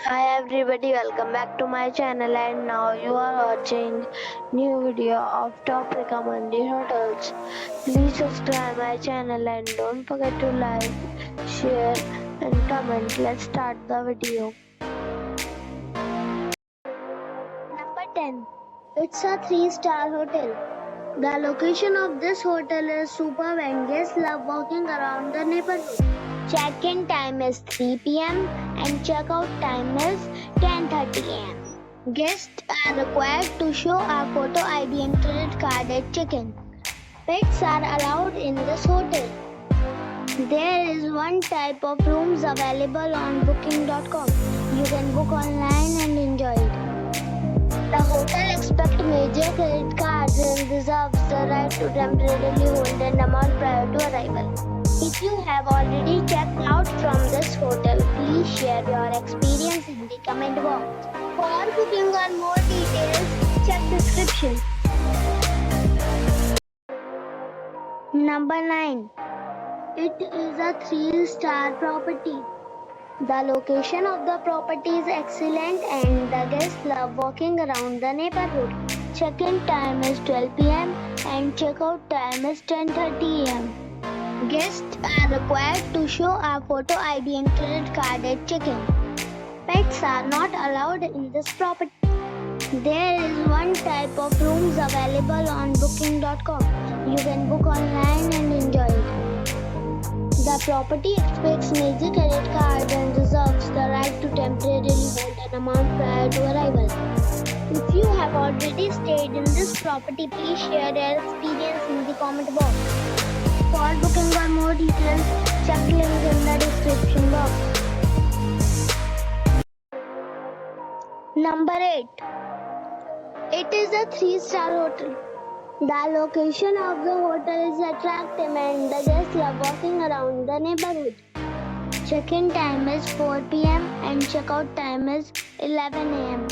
Hi everybody, welcome back to my channel and now you are watching new video of top recommended hotels. Please subscribe my channel and don't forget to like, share and comment. Let's start the video. Number 10. It's a 3-star hotel. The location of this hotel is superb and guests love walking around the neighborhood. Check-in time is 3 p.m. and check-out time is 10:30 a.m. Guests are required to show a photo ID and credit card at check-in. Pets are allowed in this hotel. There is one type of rooms available on booking.com. You can book online and enjoy it. The hotel expects major credit cards and reserves the right to temporarily hold an amount prior to arrival. If you have already checked out from this hotel, please share your experience in the comment box. For booking or more details, check description. Number 9. It is a 3-star property. The location of the property is excellent and the guests love walking around the neighborhood. Check-in time is 12 p.m. and check-out time is 10:30 a.m. Guests are required to show a photo ID and credit card at check-in. Pets are not allowed in this property. There is one type of rooms available on booking.com. You can book online and enjoy it. The property expects major credit cards and reserves the right to temporarily hold an amount prior to arrival. If you have already stayed in this property, please share your experience in the comment box. For booking or more details, check link in the description box. Number 8. It is a 3-star hotel. The location of the hotel is attractive and the guests love walking around the neighborhood. Check-in time is 4 p.m. and check-out time is 11 a.m.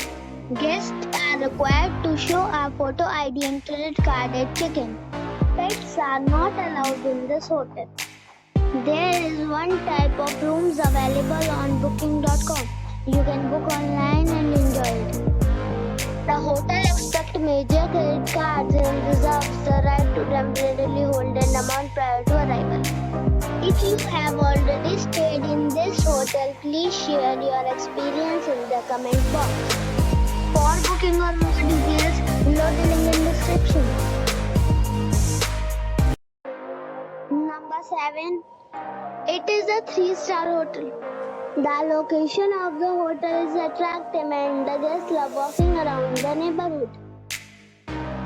Guests are required to show a photo ID and credit card at check-in. Pets are not allowed in this hotel. There is one type of rooms available on booking.com. You can book online and enjoy it. The hotel expects major credit cards and reserves the right to temporarily hold an amount prior to arrival. If you have already stayed in this hotel, please share your experience in the comment box. For booking or more details, below the link in description. Number 7. It is a 3-star hotel. The location of the hotel is attractive and the guests love walking around the neighborhood.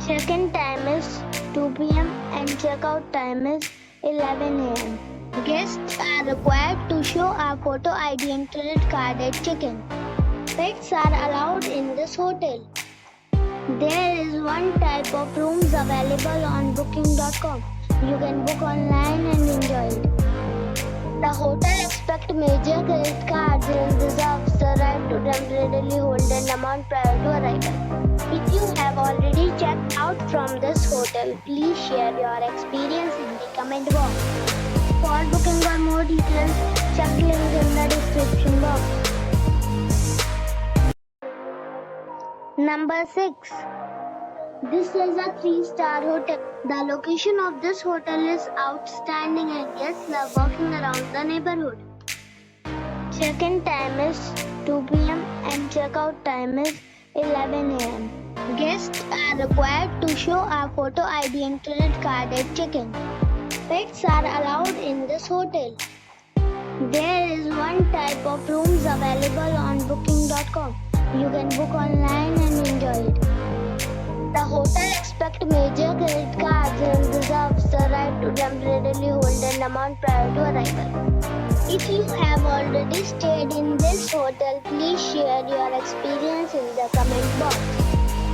Check-in time is 2 p.m. and check-out time is 11 a.m. Guests are required to show a photo ID and credit card at check-in. Pets are allowed in this hotel. There is one type of rooms available on booking.com. You can book online and enjoy it. The hotel expects major credit cards and reserves the right to temporarily hold an amount prior to arrival. If you have already checked out from this hotel, please share your experience in the comment box. For booking or more details, check link in the description box. Number 6. This is a 3-star hotel. The location of this hotel is outstanding and guests love walking around the neighborhood. Check-in time is 2 p.m. and check-out time is 11 a.m. Guests are required to show a photo ID and credit card at check-in. Pets are allowed in this hotel. There is one type of rooms available on booking.com. You can book online and enjoy it. The hotel expects major credit cards and reserves the right to temporarily hold an amount prior to arrival. If you have already stayed in this hotel, please share your experience in the comment box.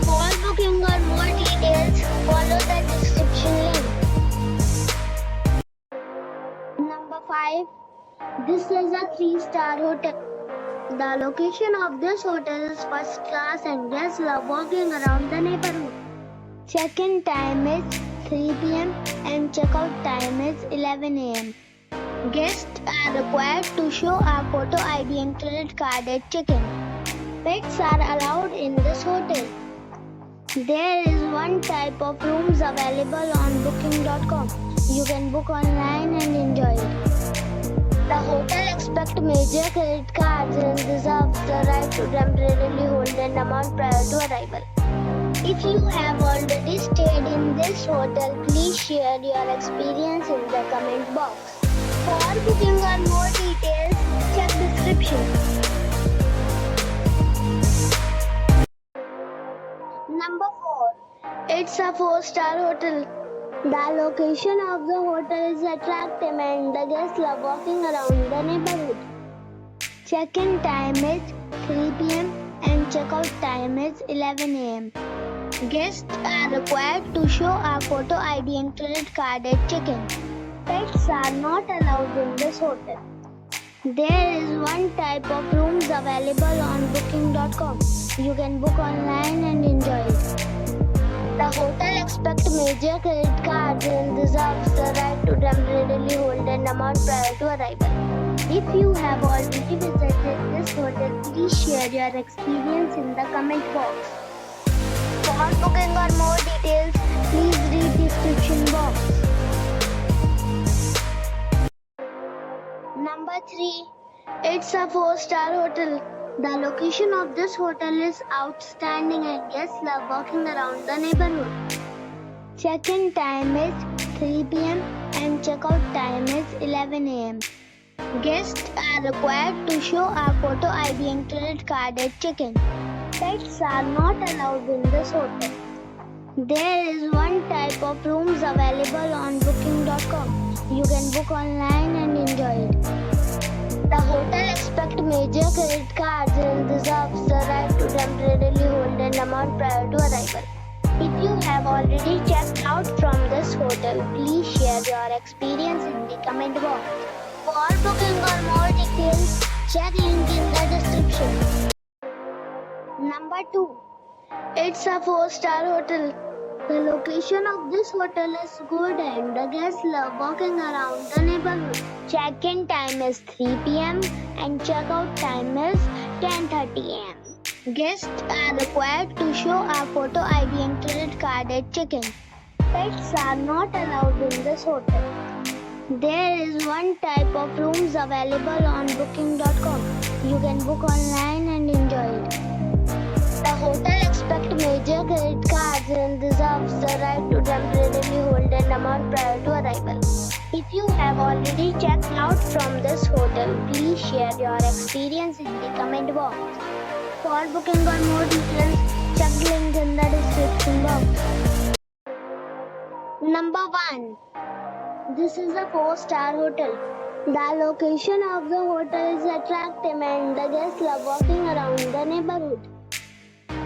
For booking or more details, follow the description link. Number 5. This is a 3-star hotel. The location of this hotel is first class and guests love walking around the neighborhood. Check-in time is 3 p.m. and check-out time is 11 a.m. Guests are required to show a photo ID and credit card at check-in. Pets are allowed in this hotel. There is one type of rooms available on booking.com. You can book online and enjoy it. The hotel expects major credit cards and reserves the right to temporarily hold an amount prior to arrival. If you have already stayed in this hotel, please share your experience in the comment box. For booking or more details, check description. Number 4. It's a 4-star hotel. The location of the hotel is attractive and the guests love walking around the neighborhood. Check-in time is 3 p.m. and check-out time is 11 a.m. Guests are required to show a photo ID and credit card at check-in. Pets are not allowed in this hotel. There is one type of rooms available on booking.com. You can book online and enjoy it. The hotel expects major credit cards and reserves the right to temporarily hold an amount prior to arrival. If you have already visited this hotel, please share your experience in the comment box. For booking or more details, please read description box. Number 3. It's a 4-star hotel. The location of this hotel is outstanding and guests love walking around the neighborhood. Check-in time is 3 p.m. and check-out time is 11 a.m. Guests are required to show a photo ID and credit card at check-in. Pets are not allowed in this hotel. There is one type of rooms available on booking.com. You can book online and enjoy it. The hotel expects major credit cards and reserves the right to temporarily hold an amount prior to arrival. If you have already checked out from this hotel, please share your experience in the comment box. For booking or more details, check link in the description. Number 2. It's a 4-star hotel. The location of this hotel is good and the guests love walking around the neighborhood. Check-in time is 3 p.m. and check-out time is 10:30 a.m. Guests are required to show a photo ID and credit card at check-in. Pets are not allowed in this hotel. There is one type of rooms available on booking.com. You can book online and enjoy it. The hotel expects major credit cards and reserves the right to temporarily hold an amount prior to arrival. If you have already checked out from this hotel, please share your experience in the comment box. For booking or more details, check link in the description box. Number 1. This is a 4-star hotel. The location of the hotel is attractive and the guests love walking around the neighborhood.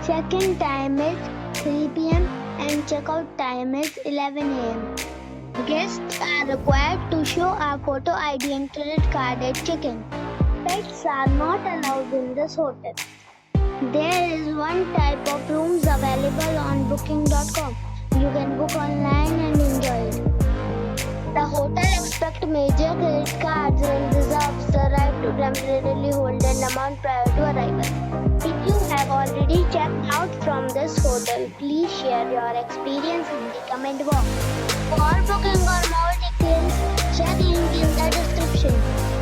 Check-in time is 3 p.m. and check-out time is 11 a.m. Guests are required to show a photo ID and credit card at check-in. Pets are not allowed in this hotel. There is one type of rooms available on booking.com. You can book online and enjoy it. The hotel expects major credit cards and reserves the right to temporarily hold an amount prior to arrival. If you have already checked out from this hotel, please share your experience in the comment box. For booking or more details, check link in the description.